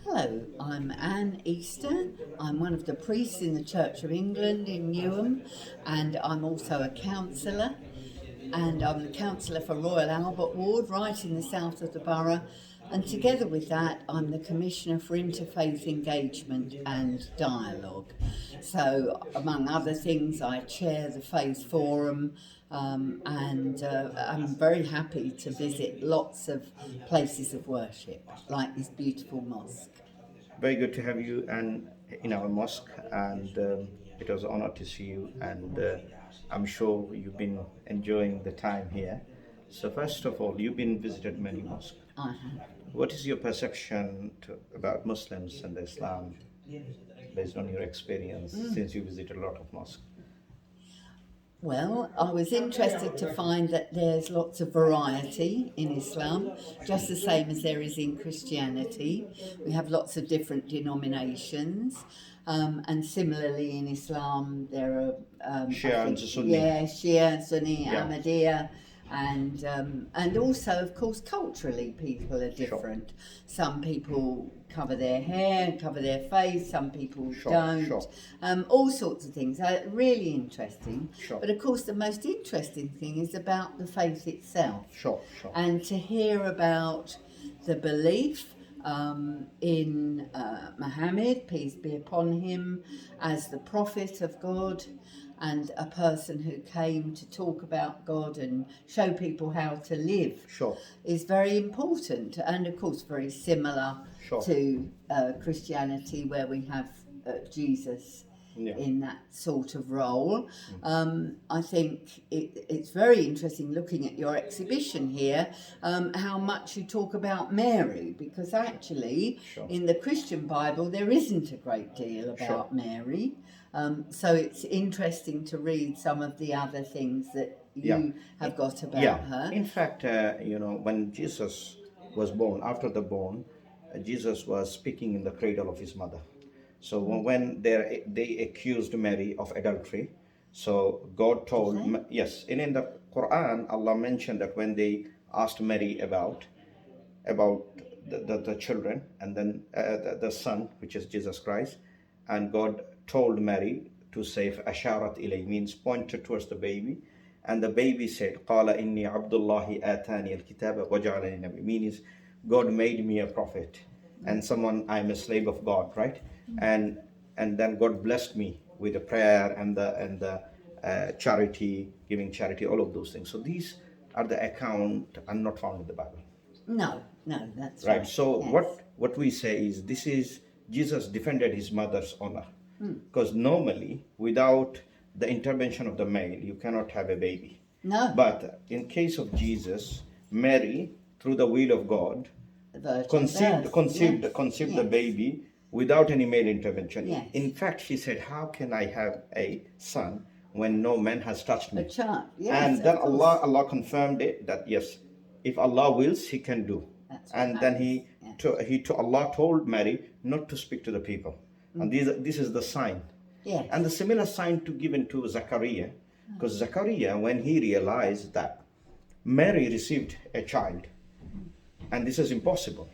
Hello, I'm Anne Easter. I'm one of the priests in the Church of England in Newham, and I'm also a councillor. And I'm the councillor for Royal Albert Ward, right in the south of the borough. And together with that, I'm the Commissioner for Interfaith Engagement and Dialogue. So, among other things, I chair the Faith Forum, and I'm very happy to visit lots of places of worship, like this beautiful mosque. Very good to have you and in our mosque, and it was an honor to see you. And I'm sure you've been enjoying the time here. So first of all, you've been visited many mosques. I have. What is your perception about Muslims and Islam, based on your experience since you visited a lot of mosques? Well, I was interested to find that there's lots of variety in Islam, just the same as there is in Christianity. We have lots of different denominations, and similarly in Islam there are Shia and Sunni. Yeah, Shia, Sunni, Yeah. Ahmadiyya. And also, of course, culturally people are different. Some people cover their hair, cover their face, some people don't. Sure. All sorts of things. Really interesting. Sure. But of course, the most interesting thing is about the faith itself. Sure. And to hear about the belief in Muhammad, peace be upon him, as the prophet of God, and a person who came to talk about God and show people how to live, Sure. is very important, and of course very similar Sure. to Christianity, where we have Jesus in that sort of role. I think it's very interesting looking at your exhibition here, how much you talk about Mary, because actually in the Christian Bible there isn't a great deal about Mary. So it's interesting to read some of the other things that you have got about her. In fact, when Jesus was born, after the born, Jesus was speaking in the cradle of his mother. So when they accused Mary of adultery, so God told, yes, and in the Quran, Allah mentioned that when they asked Mary about the children, and then the son, which is Jesus Christ, and God told Mary to say asharat ilay, means pointed towards the baby, and the baby said qala inni abdullahi atani alkitaba waj'alani nabi, means God made me a prophet and someone, I'm a slave of God, right? And then God blessed me with a prayer and the charity, giving charity, all of those things. So these are the account are not found in the Bible. No, that's right. So what we say is, this is Jesus defended his mother's honor, because normally without the intervention of the male you cannot have a baby. No. But in case of Jesus, Mary, through the will of God, conceived the baby without any male intervention. Yes. In fact, she said, how can I have a son when no man has touched me? A child, yes. And then Allah confirmed it, that yes, if Allah wills, he can do. And then Allah told Mary not to speak to the people. And this is the sign. Yes. And the similar sign to given to Zachariah, because Zachariah, when he realized that Mary received a child, and this is impossible,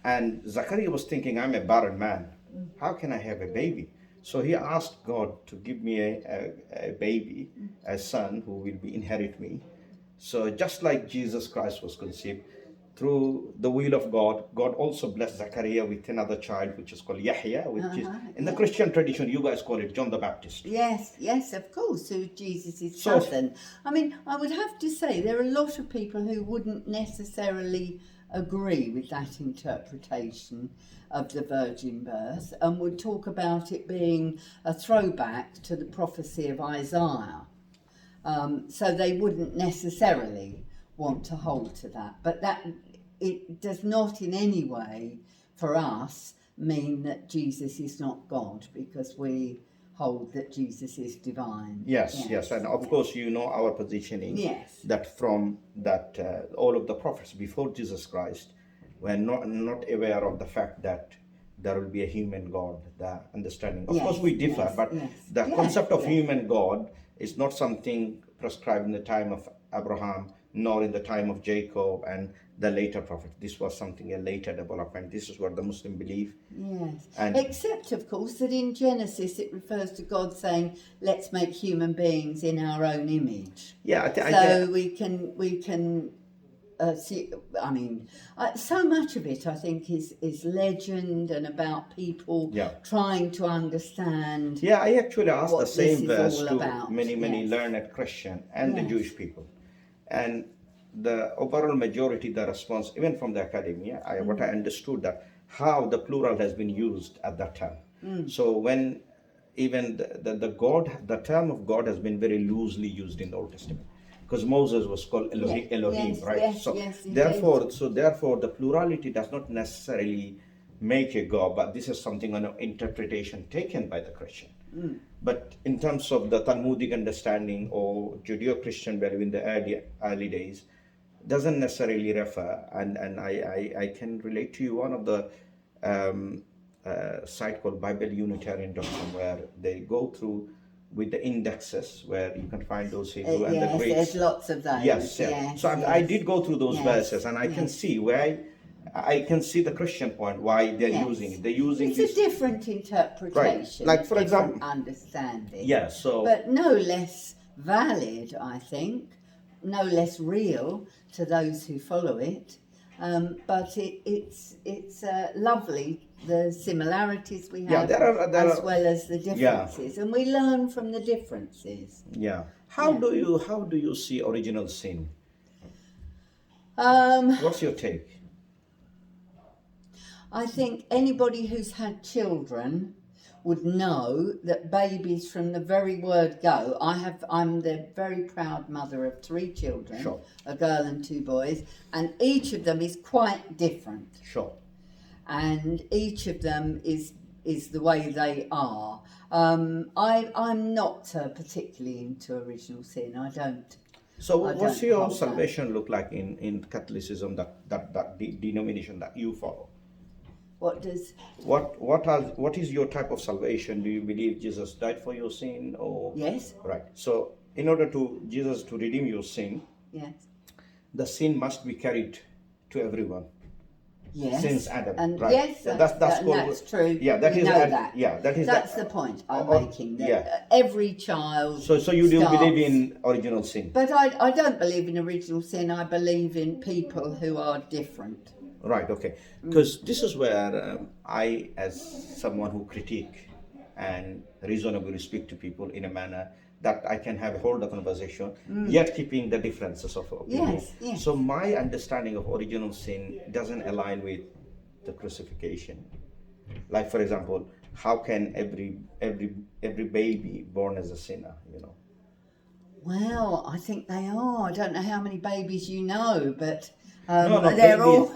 and Zachariah was thinking, I'm a barren man, how can I have a baby? So he asked God to give me a baby, a son who will inherit me. So just like Jesus Christ was conceived through the will of God, God also blessed Zachariah with another child, which is called Yahya, which is in the Christian tradition, you guys call it John the Baptist. Yes, of course, who Jesus' cousin. I mean, I would have to say there are a lot of people who wouldn't necessarily agree with that interpretation of the virgin birth, and would talk about it being a throwback to the prophecy of Isaiah. So they wouldn't necessarily want to hold to that, but that it does not in any way for us mean that Jesus is not God, because we hold that Jesus is divine. Yes, and of course you know our positioning. Yes. That from that all of the prophets before Jesus Christ were not aware of the fact that there will be a human God. The understanding, of course, we differ, but the concept of human God is not something prescribed in the time of Abraham, nor in the time of Jacob, and the later prophet. This was something, a later development. This is what the Muslim believe. Yes. And except, of course, that in Genesis it refers to God saying, let's make human beings in our own image. yeah, So we can see, I mean, so much of it, I think, is legend and about people Yeah. trying to understand. yeah, I actually asked the what same this is verse all to about. many Yes. learned Christian and the Yes. Jewish people. And the overall majority, the response, even from the academia, what I understood that how the plural has been used at that time. So when even the term of God has been very loosely used in the Old Testament, because Moses was called Elohim, Yes, right? yes, So yes, indeed. therefore, the plurality does not necessarily make a God, but this is something on an interpretation taken by the Christian. But in terms of the Talmudic understanding or Judeo-Christian value in the early days, doesn't necessarily refer, and I can relate to you one of the site called Bible Unitarian Doctrine, where they go through with the indexes where you can find those Hebrew and the Yes, Greeks. there's lots of those. Yes, Yes, so I yes. did go through those Yes, verses, and I can yes. see where I can see the Christian point why they're Yes. using it. They're using It's this. a different interpretation, Like, for different example- understanding. Yeah, so But no less valid, I think, no less real to those who follow it. But it's lovely, the similarities we Yeah, have, there as are- well as the differences, and we learn from the differences. yeah. How do you see original sin? What's your take? I think anybody who's had children would know that babies from the very word go. I'm the very proud mother of 3 children, Sure. a girl and 2 boys, and each of them is quite different. Sure. And each of them is the way they are. I'm not particularly into original sin. I don't. So I what's don't your hold that. salvation look like in Catholicism, that denomination that you follow? What does? What is your type of salvation? Do you believe Jesus died for your sin, or? Yes. Right. So in order to Jesus to redeem your sin, Yes. the sin must be carried to everyone. Yes. Since Adam, And right. yes, that's called, true. Yeah, that We is know Ad- that. Yeah, that is That's that- the point I'm or- making. That yeah. every child. So you don't starts- believe in original sin, But I don't believe in original sin. I believe in people who are different. right? Okay, because this is where I, as someone who critique and reasonably speak to people in a manner that I can have a whole conversation, yet keeping the differences of opinion. Yes, yes. So my understanding of original sin doesn't align with the crucifixion. Like, for example, how can every baby born as a sinner, Well, I think they are. I don't know how many babies you know, but No, they're babies. all.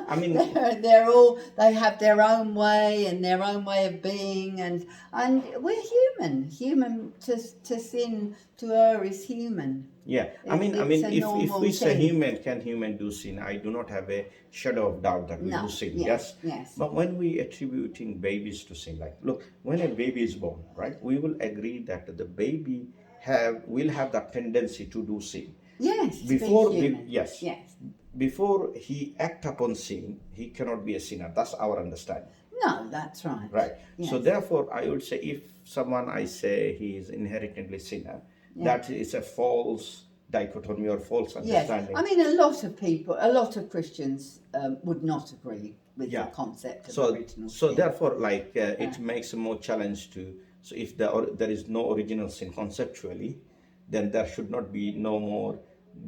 I mean- they're all. They have their own way and their own way of being, and we're human. Human to sin to err is human. Yeah, I mean, It's a if normal we say thing. can human do sin, I do not have a shadow of doubt that we No, do sin. yes, Yes, yes. But when we attributing babies to sin, like, look, when a baby is born, right, we will agree that the baby will have that tendency to do sin. Yes. to be Before, human. yes, Yes. before he act upon sin, he cannot be a sinner. That's our understanding. No, that's right. Right. Yes. So therefore, I would say if someone I say he is inherently sinner, that is a false dichotomy or false Yes, understanding. I mean a lot of Christians would not agree with the concept of original So sin. therefore, like it makes a more challenge to. So if there is no original sin conceptually, then there should not be no more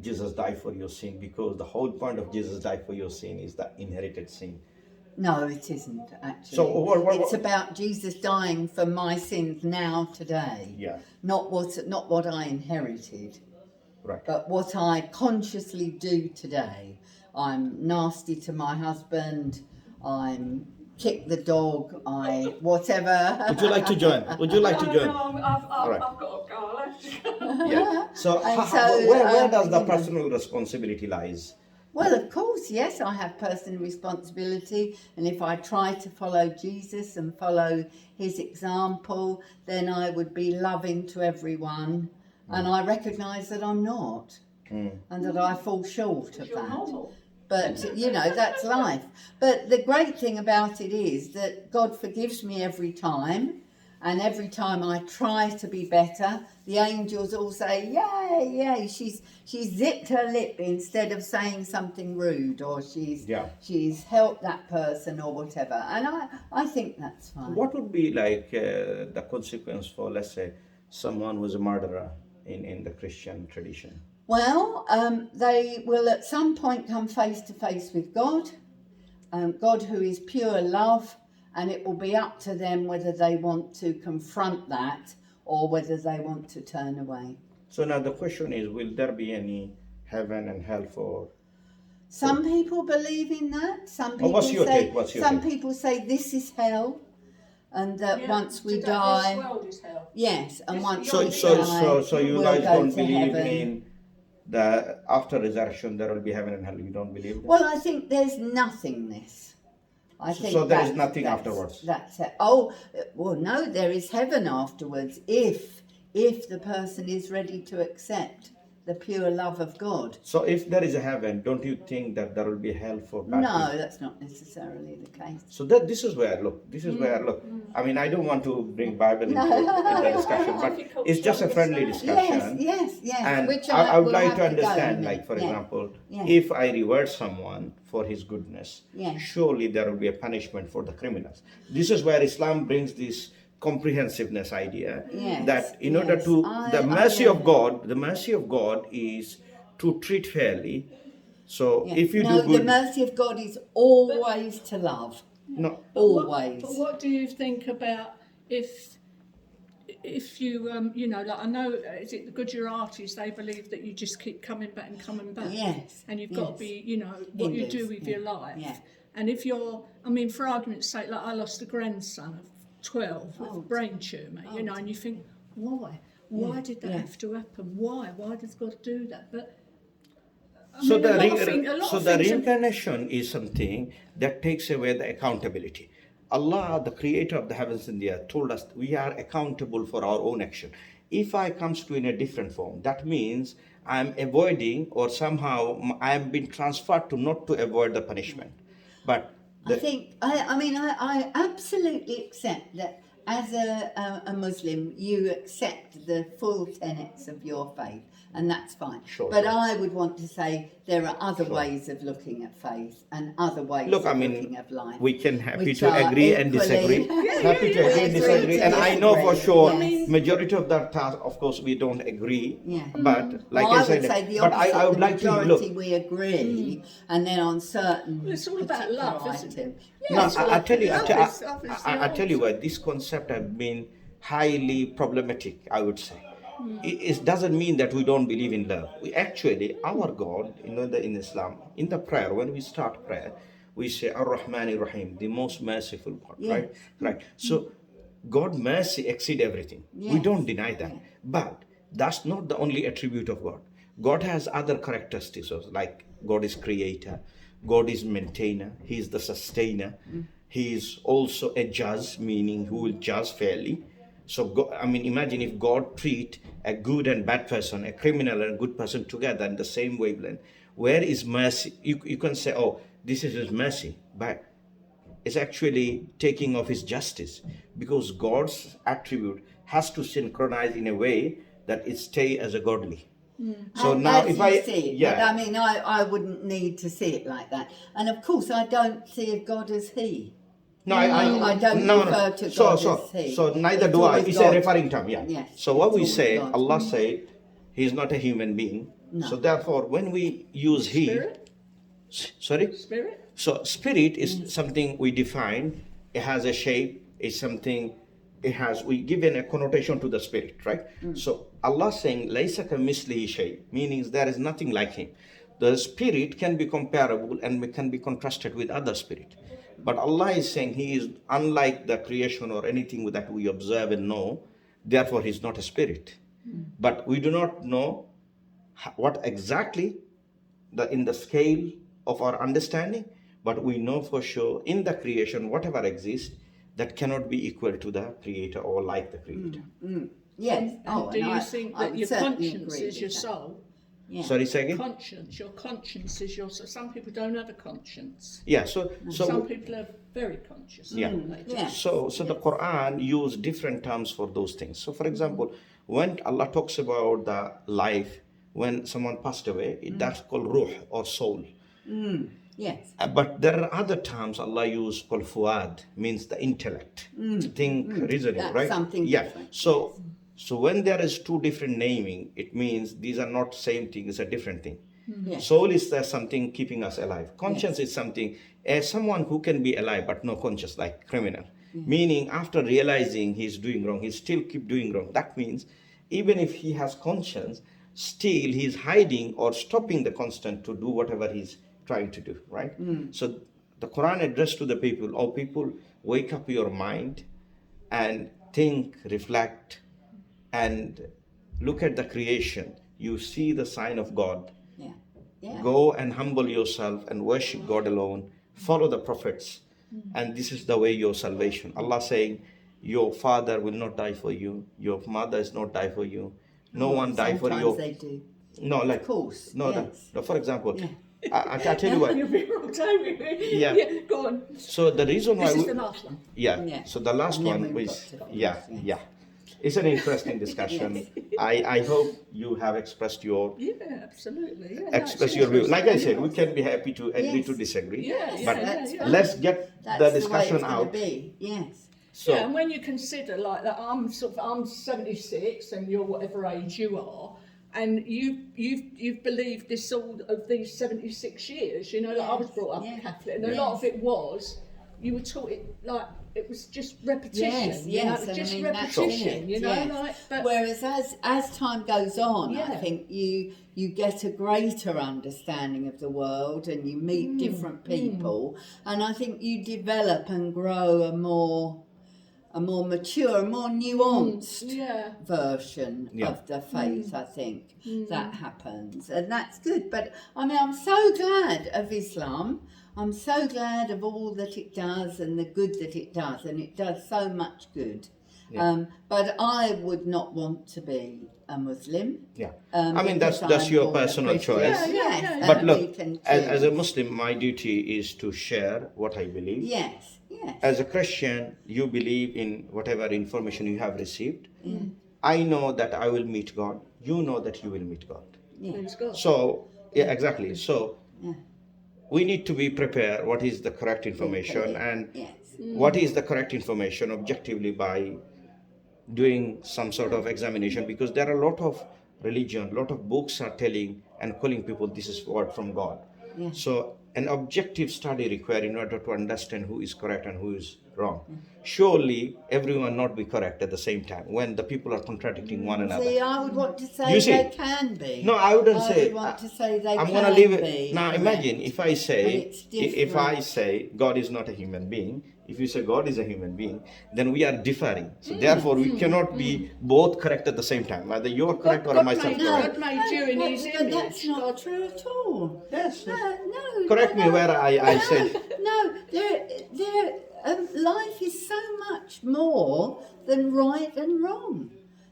Jesus died for your sin, because the whole point of Jesus died for your sin is the inherited sin. No, it isn't actually. So what- it's about Jesus dying for my sins now, today. Yeah. Not what I inherited, Right. but what I consciously do today. I'm nasty to my husband. I'm kick the dog. I whatever. Would you like to join? Would you like to join? No, I've right. got to go. Yeah. So, And where does the you know. personal responsibility lies? Well, of course, yes, I have personal responsibility, and if I try to follow Jesus and follow his example, then I would be loving to everyone, and I recognise that I'm not, and that I fall short of You're that. normal. But, you know, that's life. But the great thing about it is that God forgives me every time. And every time I try to be better, the angels all say, yay, yay. She's zipped her lip instead of saying something rude, or she's helped that person or whatever. And I think that's fine. What would be like the consequence for, let's say, someone who's a murderer in the Christian tradition? Well, they will at some point come face to face with God, God who is pure love, and it will be up to them whether they want to confront that or whether they want to turn away. So now the question is, will there be any heaven and hell for... Some people believe in that. Some people What's your take? People say this is hell, and that once we die, this world is hell. Yes, and once so we die, so you we'll guys go don't to believe heaven. in the after resurrection there will be heaven and hell? You don't believe that? Well, I think there's nothingness. I think so there is nothing afterwards. That's it. Oh, well, no, there is heaven afterwards if the person is ready to accept the pure love of God. So if there is a heaven, don't you think that there will be hell for bad people? No, that's not necessarily the case. So this is where, look, I mean, I don't want to bring Bible into the discussion, but it's just a friendly discussion. Yes. And Which I would will like have to go understand, in like, it. for example, Yeah. if I reward someone for his goodness, Yeah. surely there will be a punishment for the criminals. This is where Islam brings this comprehensiveness idea, Yes, that in order to, the mercy of God is to treat fairly. So if you do good... the mercy of God is always to love. No. Always. But what do you think about if you you know, like I know, is it the Gujaratis? They believe that you just keep coming back and coming back. Yes. And you've got to be, you know, what Hindus, you do with your life. Yeah. And if you're, I mean, for argument's sake, like I lost a grandson of 12 with a brain tumour, you know, and you think, why? Why did that have to happen? Why? Why does God do that? But So the reincarnation is something that takes away the accountability. Allah, the creator of the heavens and the earth, told us we are accountable for our own action. If I comes to in a different form, that means I'm avoiding, or somehow I'm being transferred to not to avoid the punishment. But I absolutely accept that as a Muslim, you accept the full tenets of your faith, and that's fine. Sure, but sure. I would want to say there are other ways of looking at faith and other ways of looking at life. We can happy which to are agree and disagree. Happy to agree and disagree. And I know for sure, majority of that task, of course, we don't agree. Yeah. But like I said, would say the but opposite, I would the like to majority look. we agree, and then on certain it's all about love, particular isn't it? items. No, I tell you, I tell you what, this concept has been highly problematic, I would say. It doesn't mean that we don't believe in love. We actually, our God, in Islam, in the prayer, when we start prayer, we say Ar-Rahman Ar-Rahim, the most merciful God, Yes. right? So, God mercy exceed everything. We Yes. don't deny that. But that's not the only attribute of God. God has other characteristics, like God is creator, God is maintainer, He is the sustainer, He is also a judge, meaning who will judge fairly. So, God, I mean, imagine if God treat a good and bad person, a criminal and a good person together in the same wavelength. Where is mercy? You can say, oh, this is His mercy, but it's actually taking of His justice, because God's attribute has to synchronize in a way that it stay as a godly. So now, As if you I see it, yeah, but I mean, I wouldn't need to see it like that. And of course, I don't see of God as He. no, I don't refer to God as He. So neither It's do I. always It's God. a referring term, yeah. Yes, So what it's we always say, God. Allah said, He is not a human being. No. So therefore, when we use He, Spirit? sorry. Spirit? So spirit is something we define. It has a shape. It's something. We given a connotation to the spirit, right? So Allah saying, "Laysa kamislihi shay," meaning there is nothing like Him. The spirit can be comparable and can be contrasted with other spirit. But Allah is saying He is unlike the creation or anything that we observe and know. Therefore, He is not a spirit. But we do not know what exactly in the scale of our understanding. But we know for sure in the creation, whatever exists, that cannot be equal to the Creator or like the Creator. Yes. And do you I think would that your certainly conscience agree is with your that. soul? Yeah. Sorry, say again? Conscience. Your conscience is your. So some people don't have a conscience. Yeah, Some people are very conscious. Yeah. Yeah. So the Quran use different terms for those things. So for example, when Allah talks about the life, when someone passed away, that's called ruh or soul. Yes. But there are other terms Allah use called fuad, means the intellect, think, reasoning, That's right? something Yeah. different, So when there is two different naming, it means these are not same thing, it's a different thing. Yes. Soul is there something keeping us alive. Conscience is something, as someone who can be alive but no conscience, like criminal. Meaning after realizing he's doing wrong, he still keep doing wrong. That means even if he has conscience, still he's hiding or stopping the constant to do whatever he's trying to do, right? So the Quran addressed to the people, oh people, wake up your mind and think, reflect, and look at the creation. You see the sign of God. Yeah. Yeah. Go and humble yourself and worship God alone. Follow the prophets. And this is the way your salvation. Allah saying, your father will not die for you. Your mother is not die for you. No one die for you. Sometimes they do. No, like, Of course. no, yes. no, for example, Yeah. I tell you what. You'll be wrong, don't you? Yeah. Go on. So the reason why This is we, the last one. Yeah. So the last And then one we've was, got to finish, yeah, yes. yeah. It's an interesting discussion. I hope you have expressed your Yeah, absolutely. Yeah, express your view. Like I said, we can be happy to agree Yes. to disagree. Yeah, But yeah. let's get That's the the way discussion it's gonna out. be. Yes. So yeah, and when you consider like that, I'm 76 and you're whatever age you are, and you've believed this all of these 76 years. You know, like I was brought up Yeah. Catholic, and a lot of it was you were taught it like it was just repetition. Yes, you know, yes, it was and I just mean, that's repetition. it, You know, yes. like but Whereas as time goes on, I Yeah. think you get a greater understanding of the world and you meet different people, and I think you develop and grow a more mature, a more nuanced yeah. version Yeah. of the faith. I think that happens, and that's good. But I mean, I'm so glad of Islam. I'm so glad of all that it does and the good that it does, and it does so much good. Yeah. But I would not want to be a Muslim. yeah, I mean because that's I'm your born a personal Christian. choice. Yes, yeah. But and look, we can as a choose. Muslim, my duty is to share what I believe. Yes, yes. As a Christian, you believe in whatever information you have received. I know that I will meet God. You know that you will meet God. Praise God. So, yeah, exactly. So, we need to be prepared what is the correct information and Yes. what is the correct information objectively by doing some sort of examination, because there are a lot of religion, lot of books are telling and calling people this is word from God. Yeah. So an objective study required in order to understand who is correct and who is wrong. Surely everyone not be correct at the same time when the people are contradicting one another. See, I would want to say You see? they can be. No, I wouldn't say. would want to say they I'm can gonna leave be. it now. correct. Imagine if I And say, it's if I different. say God is not a human being. If you say God is a human being, then we are differing. So therefore, we cannot be both correct at the same time. Either you are correct or God myself made- correct. God made you in His but that's image. not true at all. Yes. No. Correct me where I said. No, life is so much more than right and wrong.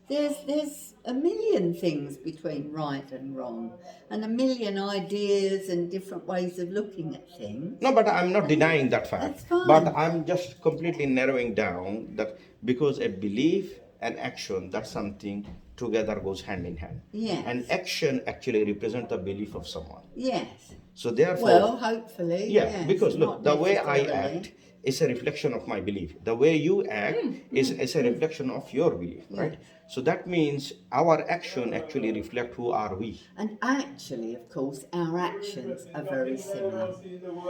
There's a million things between right and wrong, and a million ideas and different ways of looking at things. No, but I'm not denying that fact. That's fine. But I'm just completely narrowing down that because a belief and action, that's something together goes hand in hand. Yes. And action actually represents the belief of someone. Yes. So therefore, Well, hopefully. yeah, yes, because look, not the way I necessarily. act is a reflection of my belief. The way you act is a reflection of your belief, right? So that means our action actually reflect who are we. And actually, of course, our actions are very similar.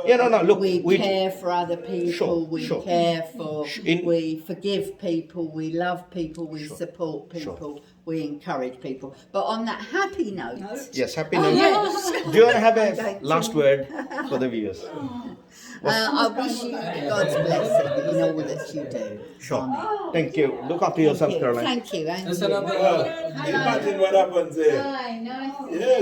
Yeah, no, look, We care for other people, Sure, we sure. care for, In- we forgive people, we love people, we support people, we encourage people. But on that happy note, Yes, happy New Year. Yes. Do you want to have a Okay. last word for the viewers? I wish you God's blessing in all that you do. Sure. Amen. Thank you. Look after yourself, Caroline. Thank you. And That's you. another. Imagine what happens there. Hi, nice. Yeah.